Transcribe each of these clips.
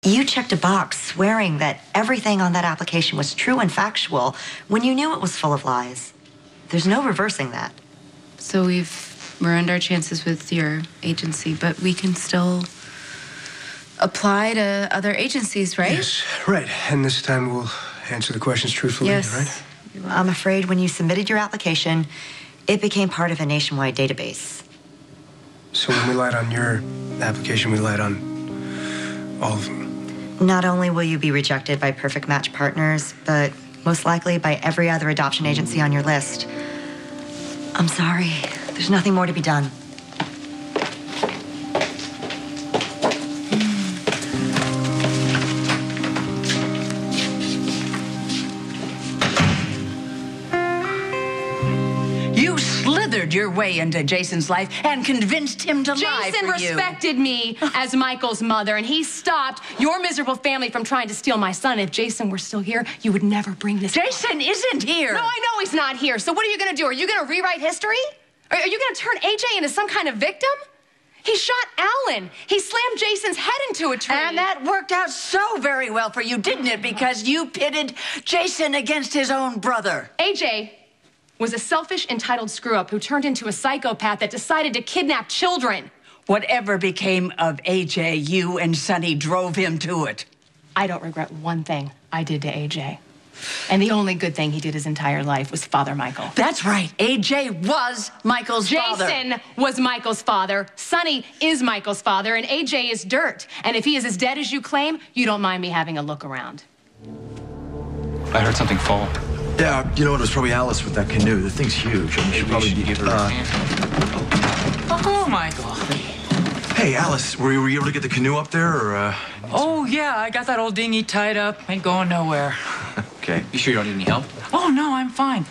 You checked a box swearing that everything on that application was true and factual when you knew it was full of lies. There's no reversing that. So we've ruined our chances with your agency, but we can still apply to other agencies, right? Yes, right. And this time we'll answer the questions truthfully, yes. Right? I'm afraid when you submitted your application, it became part of a nationwide database. So when we lied on your application, we lied on all of them. Not only will you be rejected by Perfect Match Partners, but most likely by every other adoption agency on your list. I'm sorry. There's nothing more to be done. Your way into Jason's life and convinced him to lie for you. Jason respected me as Michael's mother, and he stopped your miserable family from trying to steal my son. If Jason were still here, you would never bring this Jason isn't here. No, I know he's not here. So what are you going to do? Are you going to rewrite history? Are you going to turn AJ into some kind of victim? He shot Alan. He slammed Jason's head into a tree. And that worked out so very well for you, didn't it? Because you pitted Jason against his own brother. AJ was a selfish, entitled screw-up who turned into a psychopath that decided to kidnap children. Whatever became of AJ, you and Sonny drove him to it. I don't regret one thing I did to AJ. And the only good thing he did his entire life was father Michael. That's right. AJ was Michael's father. Jason was Michael's father. Sonny is Michael's father, and AJ is dirt. And if he is as dead as you claim, you don't mind me having a look around. I heard something fall. Yeah, you know what? It was probably Alice with that canoe. The thing's huge. I mean, she probably give her a hand. Oh, Michael. Hey, Alice, were you able to get the canoe up there, or? Oh, yeah, I got that old dinghy tied up. Ain't going nowhere. Okay. You sure you don't need any help? Oh, no, I'm fine.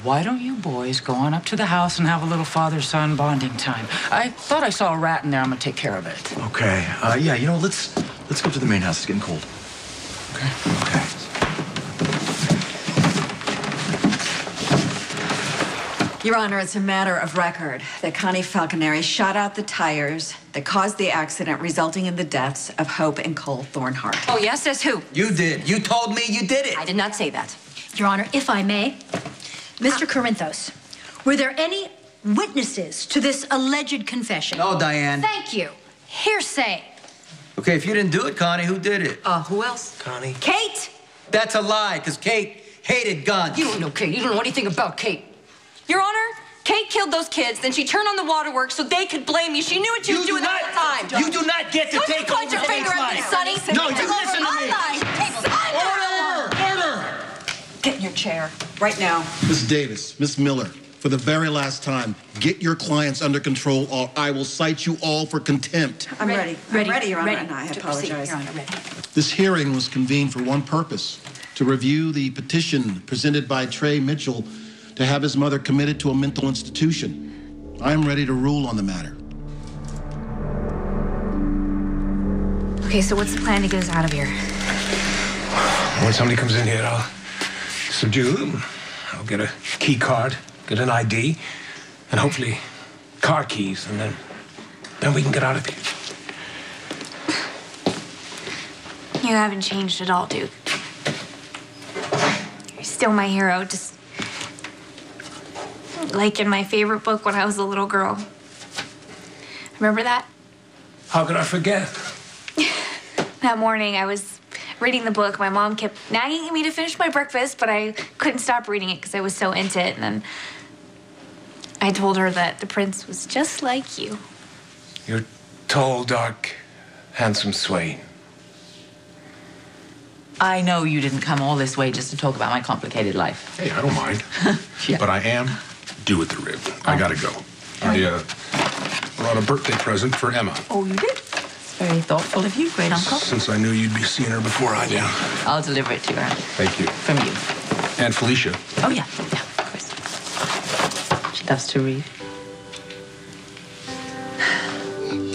Why don't you boys go on up to the house and have a little father-son bonding time? I thought I saw a rat in there. I'm gonna take care of it. Okay. Yeah, you know, let's go to the main house. It's getting cold. Okay. Okay. Your Honor, it's a matter of record that Connie Falconeri shot out the tires that caused the accident, resulting in the deaths of Hope and Cole Thornhart. Oh, yes? Says who? You did. You told me you did it. I did not say that. Your Honor, if I may, Mr. Corinthos, were there any witnesses to this alleged confession? No, Diane. Thank you. Hearsay. Okay, if you didn't do it, Connie, who did it? Who else? Connie. Kate? That's a lie, because Kate hated guns. You don't know Kate. You don't know anything about Kate. Your Honor, Kate killed those kids, then she turned on the waterworks so they could blame me. She knew what she was doing the whole time. You do not get to take over your finger at me, Sonny. No, you listen to me. Order! Get in your chair, right now. Miss Davis, Miss Miller, for the very last time, get your clients under control or I will cite you all for contempt. I'm ready. I'm ready, Your Honor, and I To apologize. proceed, Your Honor, ready. This hearing was convened for one purpose, to review the petition presented by Trey Mitchell to have his mother committed to a mental institution. I am ready to rule on the matter. Okay, so what's the plan to get us out of here? When somebody comes in here, I'll subdue them. I'll get a key card, get an ID, and hopefully car keys, and then we can get out of here. You haven't changed at all, Duke. You're still my hero, just like in my favorite book when I was a little girl. Remember that? How could I forget? That morning, I was reading the book. My mom kept nagging me to finish my breakfast, but I couldn't stop reading it because I was so into it. And then I told her that the prince was just like you. You're tall, dark, handsome swain. I know you didn't come all this way just to talk about my complicated life. Hey, I don't mind. Yeah. But I am due at the rib. I gotta go. I brought a birthday present for Emma. Oh, you did? It's very thoughtful of you, great uncle. Since I knew you'd be seeing her before I did. I'll deliver it to her. Thank you. From you. And Felicia. Oh, yeah, of course. She loves to read.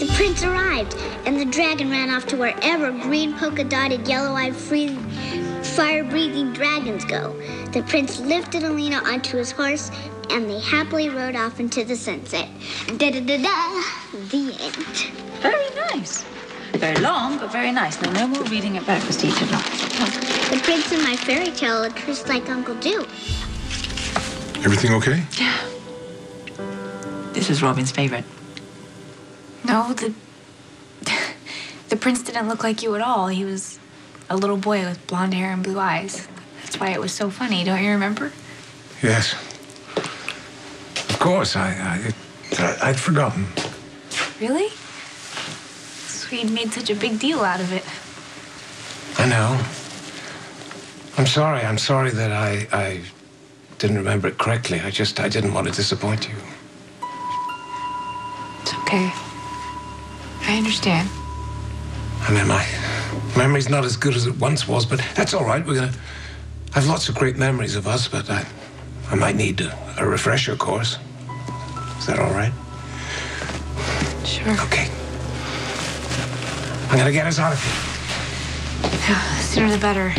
The prince arrived, and the dragon ran off to wherever green polka-dotted, yellow-eyed, fire-breathing dragons go. The prince lifted Alina onto his horse, and they happily rode off into the sunset. Da-da-da-da, the end. Very nice. Very long, but very nice. Now, no more reading it breakfast to each other. The prince in my fairy tale looked just like Uncle Duke. Everything okay? Yeah. This is Robin's favorite. No, the prince didn't look like you at all. He was a little boy with blonde hair and blue eyes. That's why it was so funny. Don't you remember? Yes. Of course, I'd forgotten. Really? Swede made such a big deal out of it. I know. I'm sorry. I'm sorry that I didn't remember it correctly. I didn't want to disappoint you. It's okay. I understand. I mean, my memory's not as good as it once was, but that's all right. I have lots of great memories of us, but I might need a refresher course. Is that all right? Sure. Okay. I'm gonna get us out of here. Yeah, the sooner the better.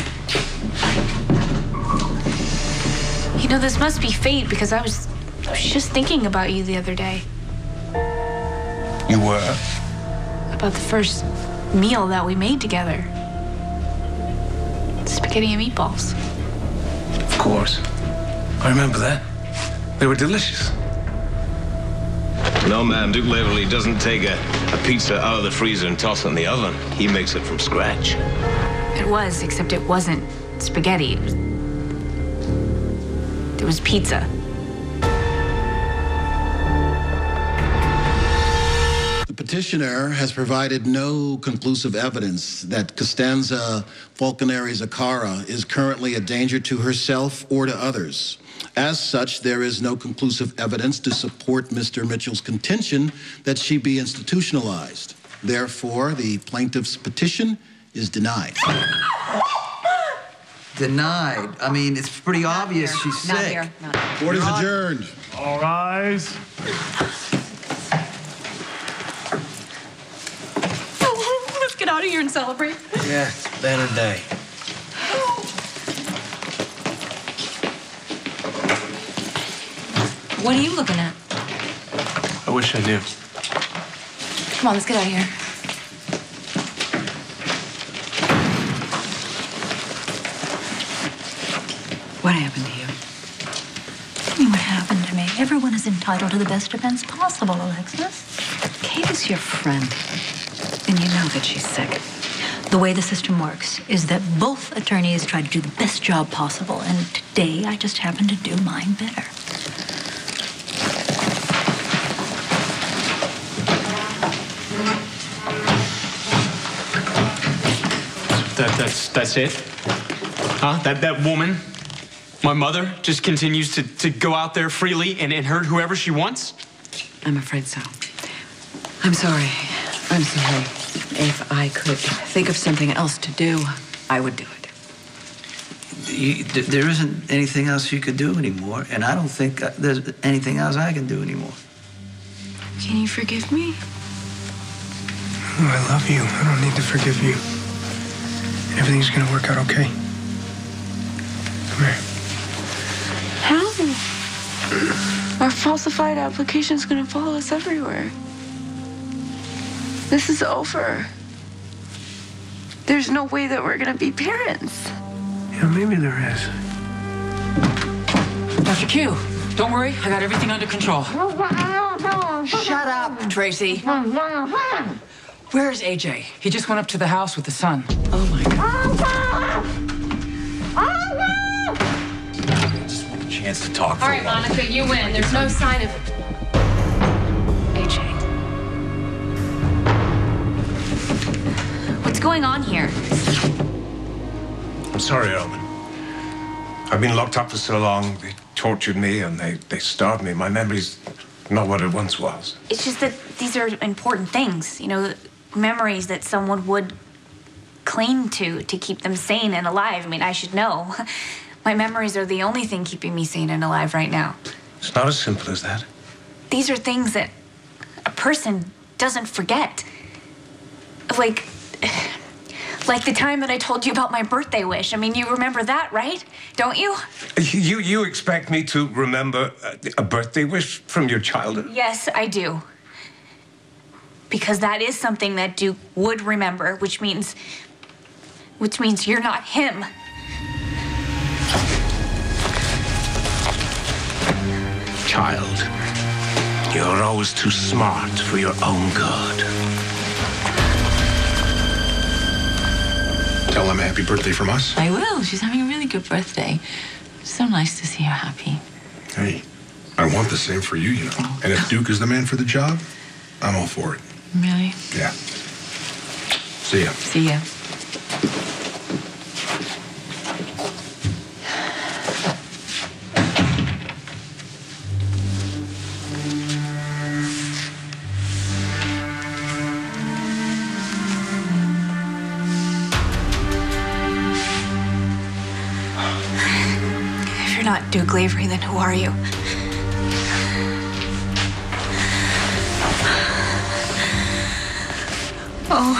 You know, this must be fate because I was just thinking about you the other day. You were? About the first meal that we made together. Spaghetti and meatballs. Of course. I remember that. They were delicious. No, ma'am. Duke Laverly doesn't take a pizza out of the freezer and toss it in the oven. He makes it from scratch. It was, except it wasn't spaghetti. It was pizza. The petitioner has provided no conclusive evidence that Costanza Falconeri Zaccara is currently a danger to herself or to others. As such, there is no conclusive evidence to support Mr. Mitchell's contention that she be institutionalized. Therefore, the plaintiff's petition is denied. Denied? I mean, it's pretty obvious she's sick. Not here. Not here. Court is adjourned. All rise. Let's get out of here and celebrate. Yeah, it's a better day. What are you looking at? I wish I knew. Come on, let's get out of here. What happened to you? Tell me what happened to me. Everyone is entitled to the best defense possible, Alexis. Kate is your friend, and you know that she's sick. The way the system works is that both attorneys try to do the best job possible, and today I just happen to do mine better. That's it? Huh? That woman, my mother, just continues to go out there freely and hurt whoever she wants? I'm afraid so. I'm sorry. I'm sorry. If I could think of something else to do, I would do it. There isn't anything else you could do anymore, and I don't think there's anything else I can do anymore. Can you forgive me? Oh, I love you. I don't need to forgive you. Everything's gonna work out okay. Come here. How? Our falsified application's gonna follow us everywhere. This is over. There's no way that we're gonna be parents. Yeah, maybe there is. Dr. Q, don't worry. I got everything under control. Shut up, Tracy. Where's AJ? He just went up to the house with the son. Oh, my God. I just want a chance to talk. All right, Monica, you win. There's no sign of AJ. What's going on here? I'm sorry, Roman. I've been locked up for so long. They tortured me and they starved me. My memory's not what it once was. It's just that these are important things, you know, memories that someone would cling to keep them sane and alive. I mean, I should know. My memories are the only thing keeping me sane and alive right now. It's not as simple as that. These are things that a person doesn't forget. Like the time that I told you about my birthday wish. I mean, you remember that, right? Don't you? You expect me to remember a birthday wish from your childhood? Yes, I do. Because that is something that Duke would remember, which means you're not him. Child, you're always too smart for your own good. Tell him happy birthday from us. I will. She's having a really good birthday. So nice to see her happy. Hey, I want the same for you, you know. And if Duke is the man for the job, I'm all for it. Really? Yeah. See ya. See ya. If you're not Duke Lavery, then who are you? Oh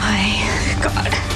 my God.